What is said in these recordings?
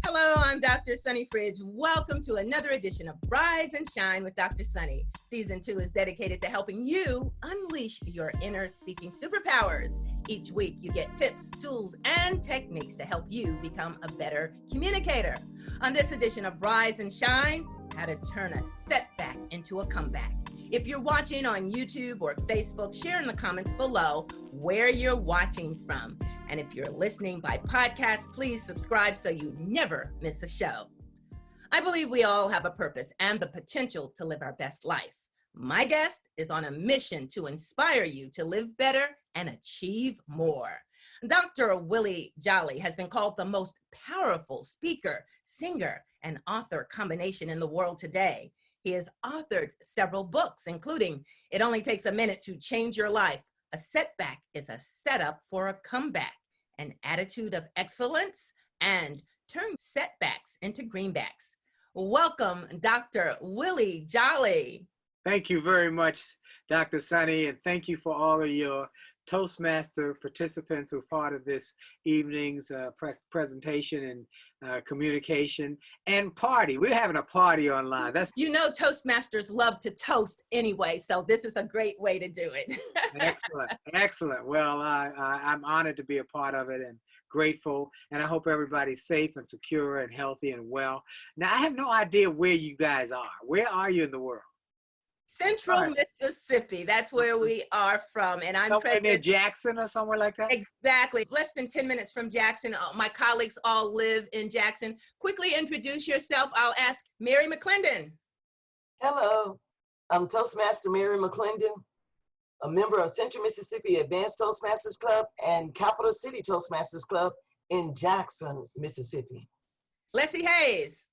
Hello, I'm Dr. Sunny Fridge. Welcome to another edition of Rise and Shine with Dr. Sunny. Season 2 is dedicated to helping you unleash your inner speaking superpowers. Each week, you get tips, tools, and techniques to help you become a better communicator. On this edition of Rise and Shine, how to turn a setback into a comeback. If you're watching on YouTube or Facebook, share in the comments below where you're watching from. And if you're listening by podcast, please subscribe so you never miss a show. I believe we all have a purpose and the potential to live our best life. My guest is on a mission to inspire you to live better and achieve more. Dr. Willie Jolley has been called the most powerful speaker, singer, and author combination in the world today. He has authored several books, including It Only Takes a Minute to Change Your Life, A Setback is a Setup for a Comeback, An Attitude of Excellence, and Turn Setbacks into Greenbacks. Welcome, Dr. Willie Jolley. Thank you very much, Dr. Sunny, and thank you for all of your Toastmaster participants who are part of this evening's presentation and communication and party. We're having a party online. You know, Toastmasters love to toast anyway, so this is a great way to do it. Excellent, excellent. Well, I'm honored to be a part of it and grateful, and I hope everybody's safe and secure and healthy and well. Now, I have no idea where you guys are. Where are you in the world? Central Mississippi. That's where we are from. And I'm somewhere near Jackson or somewhere like that? Exactly. Less than 10 minutes from Jackson. My colleagues all live in Jackson. Quickly introduce yourself. I'll ask Mary McClendon. Hello, I'm Toastmaster Mary McClendon, a member of Central Mississippi Advanced Toastmasters Club and Capital City Toastmasters Club in Jackson, Mississippi. Leslie Hayes.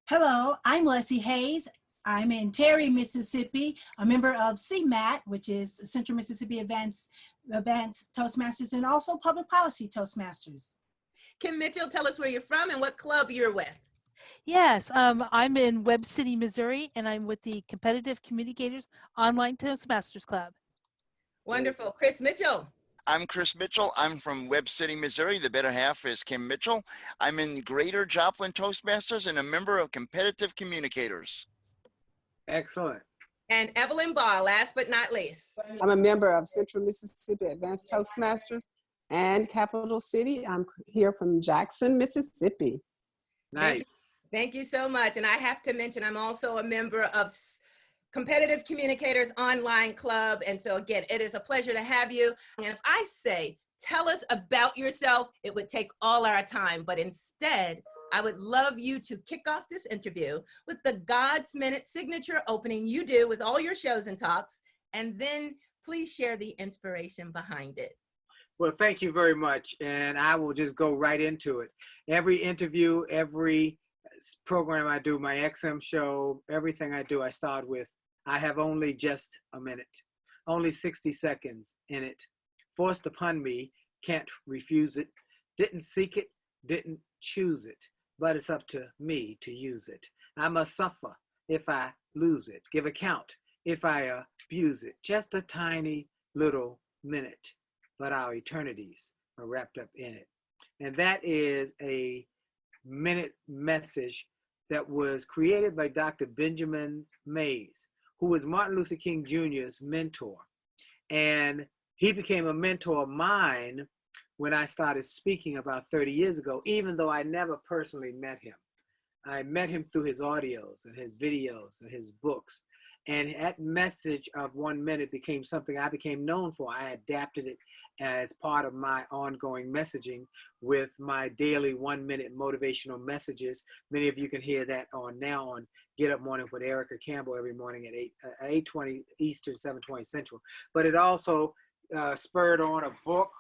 Hello, I'm Leslie Hayes. I'm in Terry, Mississippi, a member of CMAT, which is Central Mississippi Advanced Toastmasters, and also Public Policy Toastmasters. Kim Mitchell, tell us where you're from and what club you're with. Yes, I'm in Webb City, Missouri, and I'm with the Competitive Communicators Online Toastmasters Club. Wonderful. Chris Mitchell. I'm Chris Mitchell. I'm from Webb City, Missouri. The better half is Kim Mitchell. I'm in Greater Joplin Toastmasters and a member of Competitive Communicators. Excellent. And Evelyn Ball, last but not least. I'm a member of Central Mississippi Advanced Toastmasters and Capital City. I'm here from Jackson, Mississippi. Nice. Thank you so much. And I have to mention, I'm also a member of Competitive Communicators Online Club. And so again, it is a pleasure to have you. And if I say, tell us about yourself, it would take all our time. But instead, I would love you to kick off this interview with the God's Minute signature opening you do with all your shows and talks, and then please share the inspiration behind it. Well, thank you very much, and I will just go right into it. Every interview, every program I do, my XM show, everything I do, I start with, I have only just a minute, only 60 seconds in it. Forced upon me, can't refuse it, didn't seek it, didn't choose it. But it's up to me to use it. I must suffer if I lose it, give account if I abuse it. Just a tiny little minute, but our eternities are wrapped up in it. And that is a minute message that was created by Dr. Benjamin Mays, who was Martin Luther King Jr.'s mentor. And he became a mentor of mine when I started speaking about 30 years ago, even though I never personally met him. I met him through his audios and his videos and his books. And that message of 1 minute became something I became known for. I adapted it as part of my ongoing messaging with my daily 1 minute motivational messages. Many of you can hear that now on Get Up Morning with Erica Campbell every morning at 8:20 Eastern, 7:20 Central. But it also spurred on a book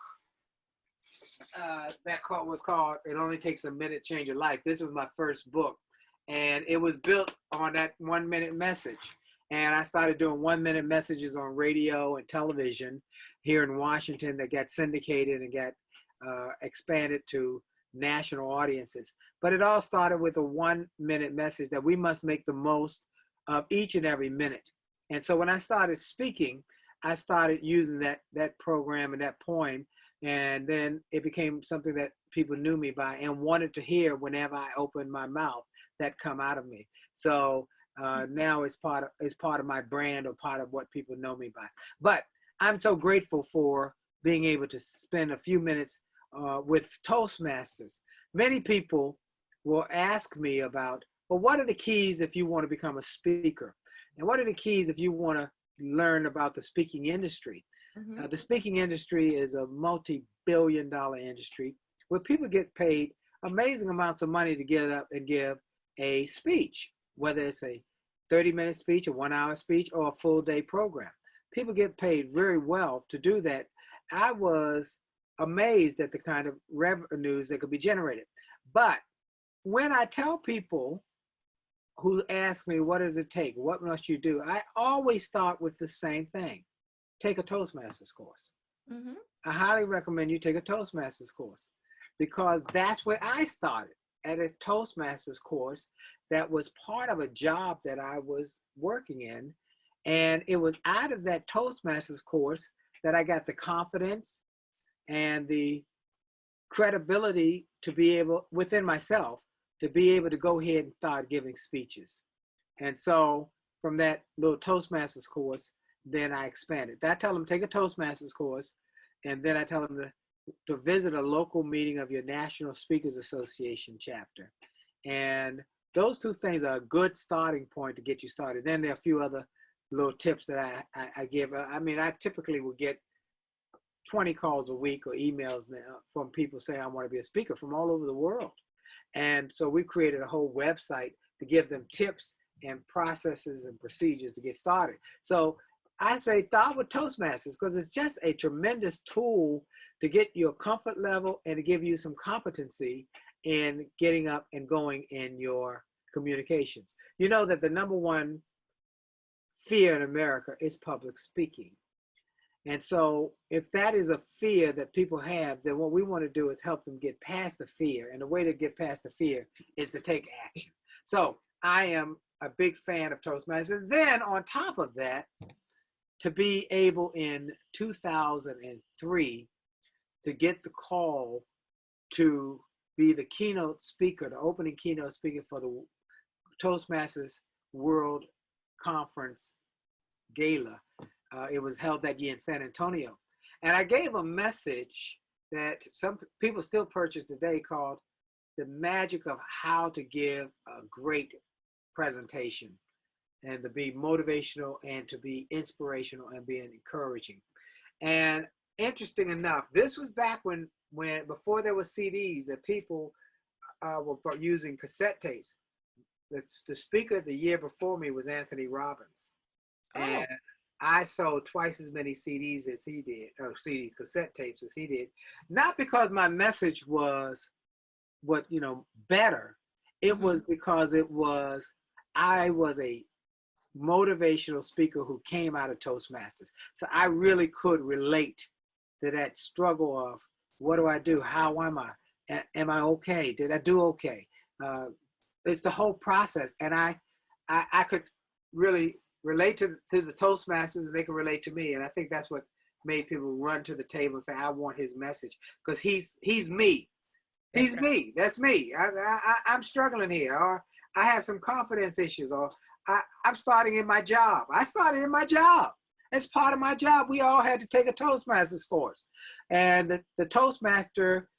that was called It Only Takes a Minute to Change Your Life. This was my first book, and it was built on that 1 minute message. And I started doing 1 minute messages on radio and television here in Washington that got syndicated and got expanded to national audiences. But it all started with a 1 minute message that we must make the most of each and every minute. And so when I started speaking, I started using that program and that poem, and then it became something that people knew me by and wanted to hear whenever I opened my mouth that come out of me. So now it's part of my brand, or part of what people know me by. But I'm so grateful for being able to spend a few minutes with Toastmasters. Many people will ask me about, well, what are the keys if you want to become a speaker? And what are the keys if you want to learn about the speaking industry? Mm-hmm. The speaking industry is a multi-billion-dollar industry where people get paid amazing amounts of money to get up and give a speech, whether it's a 30-minute speech, a 1-hour speech, or a full-day program. People get paid very well to do that. I was amazed at the kind of revenues that could be generated. But when I tell people who ask me, what does it take? What must you do? I always start with the same thing. Take a Toastmasters course. Mm-hmm. I highly recommend you take a Toastmasters course, because that's where I started, at a Toastmasters course that was part of a job that I was working in. And it was out of that Toastmasters course that I got the confidence and the credibility to be able, within myself, to be able to go ahead and start giving speeches. And so from that little Toastmasters course, then I expanded. I tell them, take a Toastmasters course, and then I tell them to visit a local meeting of your National Speakers Association chapter. And those two things are a good starting point to get you started. Then there are a few other little tips that I give. I mean, I typically will get 20 calls a week or emails now from people saying, I want to be a speaker, from all over the world. And so we've created a whole website to give them tips and processes and procedures to get started. So I say start with Toastmasters, because it's just a tremendous tool to get your comfort level and to give you some competency in getting up and going in your communications. You know that the #1 fear in America is public speaking. And so if that is a fear that people have, then what we want to do is help them get past the fear. And the way to get past the fear is to take action. So I am a big fan of Toastmasters. Then on top of that, to be able in 2003 to get the call to be the keynote speaker, the opening keynote speaker for the Toastmasters World Conference Gala. It was held that year in San Antonio. And I gave a message that some people still purchase today called The Magic of How to Give a Great Presentation, and to be motivational and to be inspirational and being encouraging. And interesting enough, this was back when before there were CDs, that people were using cassette tapes. The speaker the year before me was Anthony Robbins. Oh. And I sold twice as many CDs as he did, or cassette tapes as he did. Not because my message was better. It was because I was a motivational speaker who came out of Toastmasters. So I really could relate to that struggle of, what do I do? How am I? Am I okay? Did I do okay? It's the whole process. And I could really relate to the Toastmasters, and they can relate to me. And I think that's what made people run to the table and say, I want his message, because he's me. He's me. That's me. I'm struggling here, or I have some confidence issues, or I'm starting in my job. I started in my job. As part of my job, we all had to take a Toastmasters course. And the Toastmaster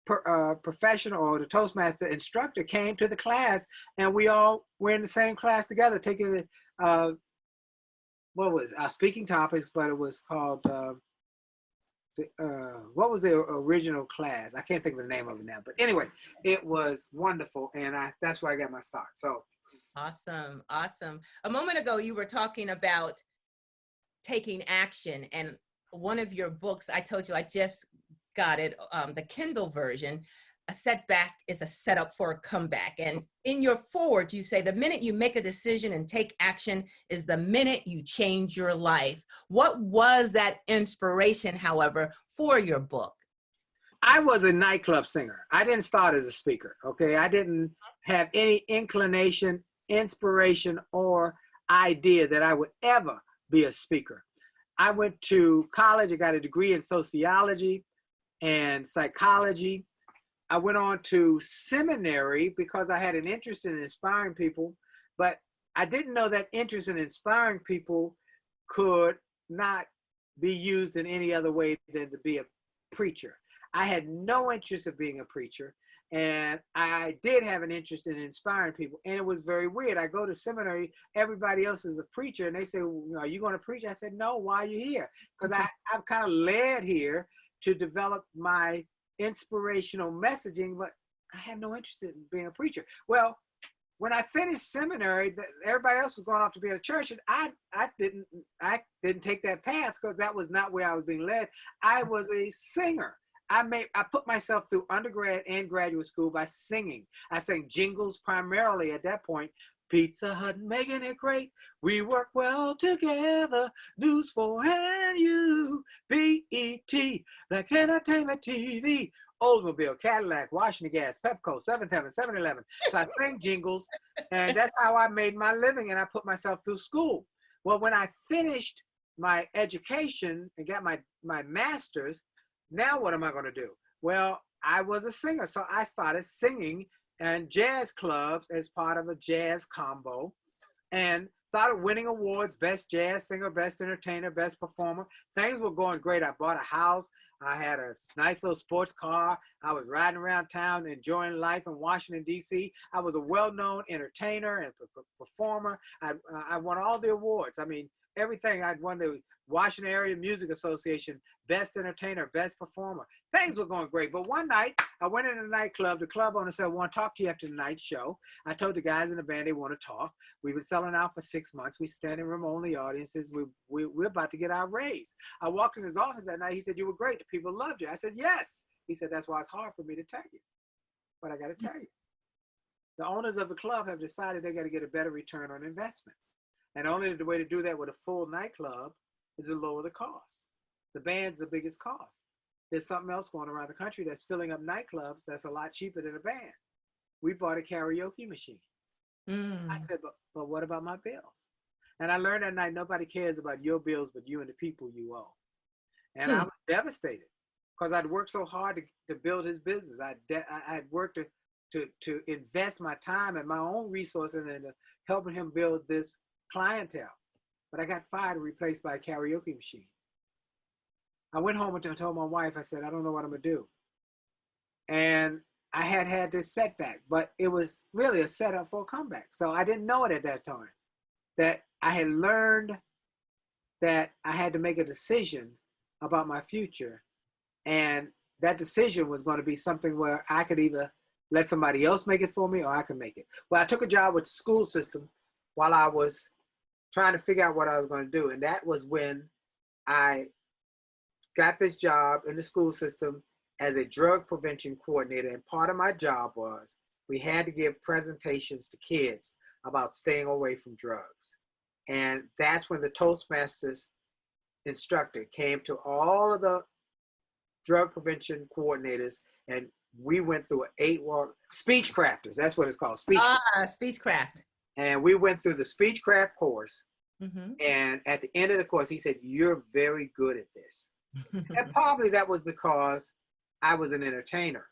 professional, or the Toastmaster instructor, came to the class, and we all were in the same class together, taking what was our speaking topics, but it was called, what was the original class? I can't think of the name of it now, but anyway, it was wonderful, and that's where I got my start. So awesome, awesome. A moment ago, you were talking about taking action, and one of your books, I told you I just got it, the Kindle version. A setback is a setup for a comeback. And in your foreword, you say the minute you make a decision and take action is the minute you change your life. What was that inspiration, however, for your book? I was a nightclub singer. I didn't start as a speaker, okay? I didn't have any inclination, inspiration, or idea that I would ever be a speaker. I went to college. I got a degree in sociology and psychology. I went on to seminary because I had an interest in inspiring people, but I didn't know that interest in inspiring people could not be used in any other way than to be a preacher. I had no interest of being a preacher, and I did have an interest in inspiring people. And it was very weird. I go to seminary, everybody else is a preacher, and they say, well, are you going to preach? I said, no, why are you here? Because I'm kind of led here to develop my inspirational messaging, but I have no interest in being a preacher. Well, when I finished seminary, everybody else was going off to be in a church, and I didn't take that path because that was not where I was being led. I was a singer. I put myself through undergrad and graduate school by singing. I sang jingles primarily at that point. Pizza Hut making it great. We work well together. News 4 and you. BET, like entertainment TV. Oldsmobile, Cadillac, Washington Gas, Pepco, 7th Heaven, 7-Eleven. So I sang jingles, and that's how I made my living, and I put myself through school. Well, when I finished my education and got my master's, now what am I going to do? Well, I was a singer, so I started singing in jazz clubs as part of a jazz combo, and started winning awards, best jazz singer, best entertainer, best performer. Things were going great. I bought a house. I had a nice little sports car. I was riding around town, enjoying life in Washington, D.C. I was a well-known entertainer and performer. I won all the awards. I mean, everything. I'd won the Washington Area Music Association, best entertainer, best performer. Things were going great. But one night, I went in a nightclub. The club owner said, I want to talk to you after the night show. I told the guys in the band they want to talk. We've been selling out for 6 months. We standing room only audiences. We're about to get our raise. I walked in his office that night. He said, you were great. The people loved you. I said, yes. He said, that's why it's hard for me to tell you. But I got to tell you. The owners of the club have decided they got to get a better return on investment. And only the way to do that with a full nightclub is to lower the cost. The band's the biggest cost. There's something else going around the country that's filling up nightclubs that's a lot cheaper than a band. We bought a karaoke machine. I said, but what about my bills? And I learned that night, nobody cares about your bills but you and the people you owe. And I was devastated because I'd worked so hard to build his business. I'd worked to invest my time and my own resources into helping him build this clientele. But I got fired and replaced by a karaoke machine. I went home and told my wife, I said, I don't know what I'm going to do. And I had this setback, but it was really a setup for a comeback. So I didn't know it at that time, that I had learned that I had to make a decision about my future. And that decision was going to be something where I could either let somebody else make it for me or I could make it. Well, I took a job with the school system while I was trying to figure out what I was going to do. And that was when I got this job in the school system as a drug prevention coordinator. And part of my job was we had to give presentations to kids about staying away from drugs. And that's when the Toastmasters instructor came to all of the drug prevention coordinators, and we went through an 8-week speech crafters. That's what it's called, Speechcraft. And we went through the Speechcraft course. And at the end of the course, he said, you're very good at this. And probably that was because I was an entertainer.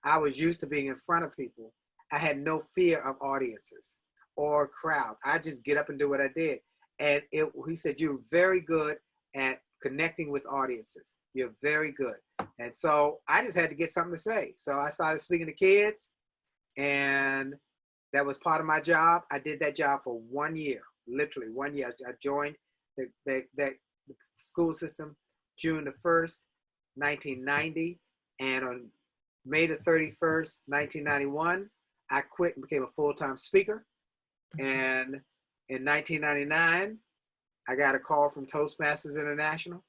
I was used to being in front of people. I had no fear of audiences or crowds. I just get up and do what I did. And he said, you're very good at connecting with audiences. You're very good. And so I just had to get something to say. So I started speaking to kids, and that was part of my job. I did that job for 1 year, literally 1 year. I joined the school system June the 1st, 1990. And on May the 31st, 1991, I quit and became a full-time speaker. And in 1999, I got a call from Toastmasters International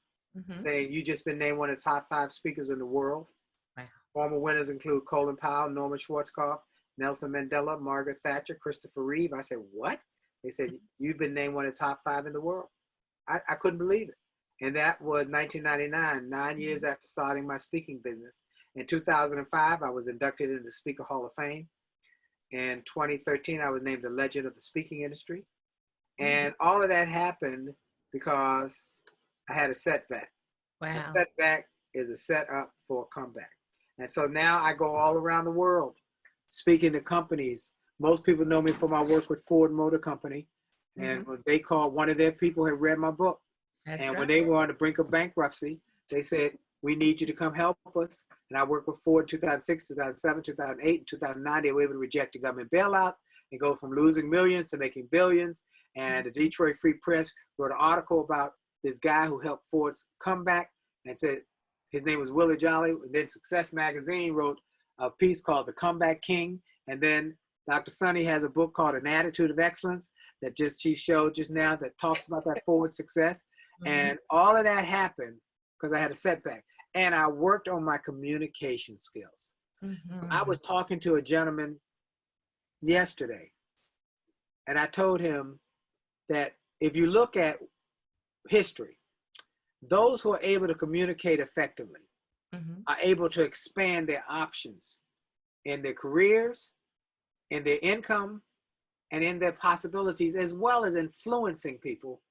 saying, you just been named one of the top 5 speakers in the world. Wow. Former winners include Colin Powell, Norman Schwarzkopf, Nelson Mandela, Margaret Thatcher, Christopher Reeve. I said, what? They said, you've been named one of the top 5 in the world. I couldn't believe it. And that was 1999, 9 years after starting my speaking business. In 2005, I was inducted into the Speaker Hall of Fame. In 2013, I was named a legend of the speaking industry. And all of that happened because I had a setback. Wow. A setback is a setup for a comeback. And so now I go all around the world speaking to companies. Most people know me for my work with Ford Motor Company. And when they called, one of their people had read my book. That's and right. when they were on the brink of bankruptcy, they said, we need you to come help us. And I worked with Ford 2006, 2007, 2008, and 2009. They were able to reject the government bailout and go from losing millions to making billions. And the Detroit Free Press wrote an article about this guy who helped Ford's comeback and said his name was Willie Jolley. And then Success Magazine wrote a piece called The Comeback King. And then Dr. Sunny has a book called An Attitude of Excellence that she showed just now that talks about that Ford success. And all of that happened because I had a setback. And I worked on my communication skills. I was talking to a gentleman yesterday, and I told him that if you look at history, those who are able to communicate effectively are able to expand their options in their careers, in their income, and in their possibilities, as well as influencing people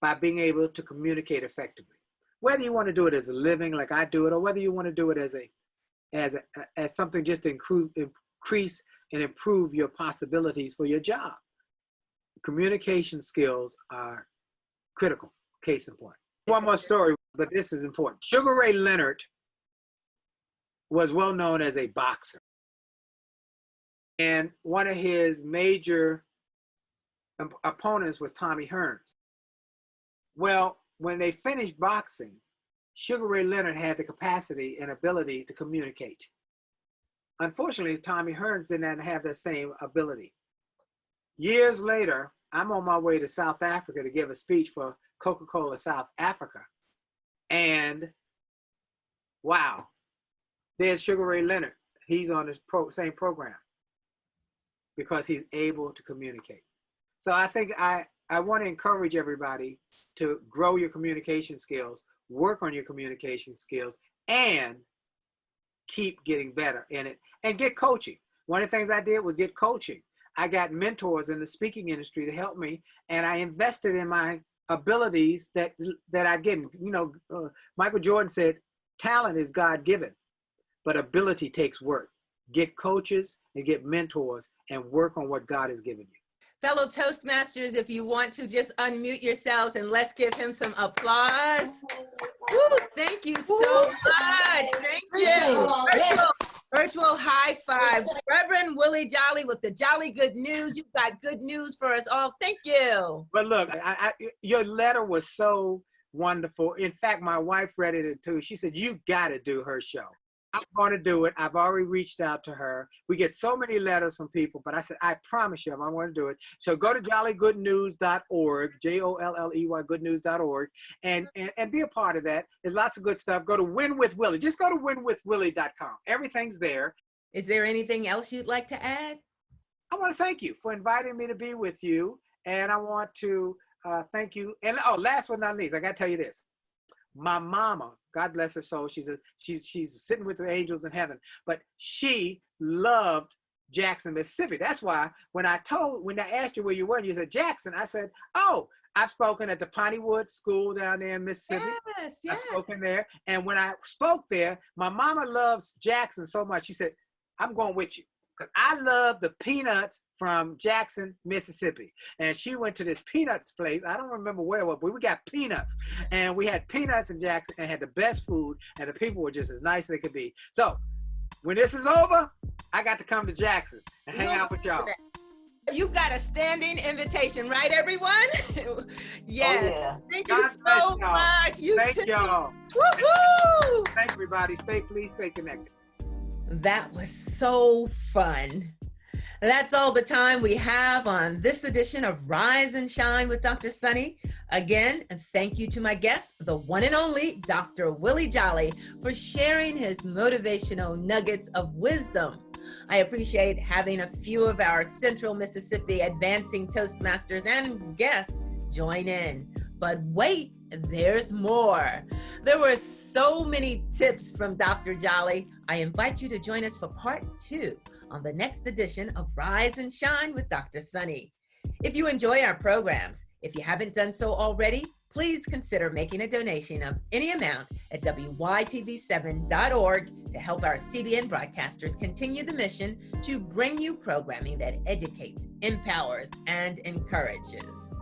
by being able to communicate effectively. Whether you want to do it as a living, like I do it, or whether you want to do it as something just to increase and improve your possibilities for your job. Communication skills are critical, case in point. One more story, but this is important. Sugar Ray Leonard was well known as a boxer. And one of his major opponents was Tommy Hearns. Well, when they finished boxing, Sugar Ray Leonard had the capacity and ability to communicate. Unfortunately, Tommy Hearns did not have that same ability. Years later, I'm on my way to South Africa to give a speech for Coca-Cola South Africa. And wow, there's Sugar Ray Leonard. He's on this same program because he's able to communicate. So I think I want to encourage everybody to grow your communication skills, work on your communication skills, and keep getting better in it, and get coaching. One of the things I did was get coaching. I got mentors in the speaking industry to help me, and I invested in my abilities that I get. You know, Michael Jordan said, talent is God-given, but ability takes work. Get coaches and get mentors and work on what God has given you. Fellow Toastmasters, if you want to just unmute yourselves and let's give him some applause. Woo, thank you so much. Thank you. Virtual high five. Reverend Willie Jolley with the Jolly Good News. You've got good news for us all. Thank you. But look, your letter was so wonderful. In fact, my wife read it too. She said, you got to do her show. I'm going to do it. I've already reached out to her. We get so many letters from people, but I said, I promise you, I'm going to do it. So go to jollygoodnews.org, Jolley, goodnews.org, and be a part of that. There's lots of good stuff. Go to Win with Willie. Just go to winwithwillie.com. Everything's there. Is there anything else you'd like to add? I want to thank you for inviting me to be with you. And I want to thank you. And last but not least, I got to tell you this. My mama, God bless her soul, she's sitting with the angels in heaven, but she loved Jackson, Mississippi. That's why when I asked you where you were, and you said Jackson, I said, oh, I've spoken at the Pontywood School down there in Mississippi. Yes. I've spoken there. And when I spoke there, my mama loves Jackson so much. She said, I'm going with you. Because I love the peanuts from Jackson, Mississippi. And she went to this peanuts place. I don't remember where it was, but we got peanuts. And we had peanuts in Jackson and had the best food. And the people were just as nice as they could be. So when this is over, I got to come to Jackson and hang out with y'all. You got a standing invitation, right, everyone? Yes. Oh, yeah. Thank you so much. Thank y'all. Woohoo! Thank everybody. Please stay connected. That was so fun. That's all the time we have on this edition of Rise and Shine with Dr. Sunny. Again, thank you to my guest, the one and only Dr. Willie Jolley, for sharing his motivational nuggets of wisdom. I appreciate having a few of our Central Mississippi advancing Toastmasters and guests join in. But wait, there's more. There were so many tips from Dr. Jolley. I invite you to join us for part 2 on the next edition of Rise and Shine with Dr. Sunny. If you enjoy our programs, if you haven't done so already, please consider making a donation of any amount at wytv7.org to help our CBN broadcasters continue the mission to bring you programming that educates, empowers, and encourages.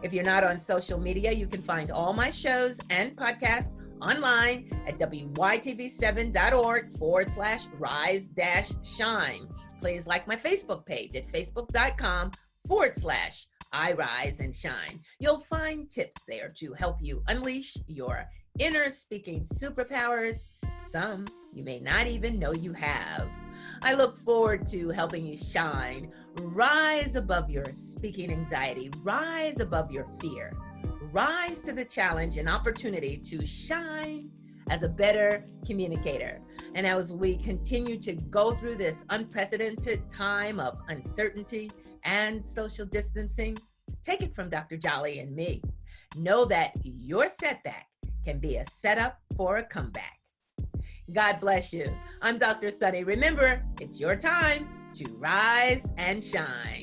If you're not on social media, you can find all my shows and podcasts online at wytv7.org/rise-shine. Please like my Facebook page at facebook.com/I Rise and Shine. You'll find tips there to help you unleash your inner speaking superpowers, some you may not even know you have. I look forward to helping you shine, rise above your speaking anxiety, rise above your fear, rise to the challenge and opportunity to shine as a better communicator. And as we continue to go through this unprecedented time of uncertainty and social distancing, take it from Dr. Jolley and me. Know that your setback can be a setup for a comeback. God bless you. I'm Dr. Sunny. Remember, it's your time to rise and shine.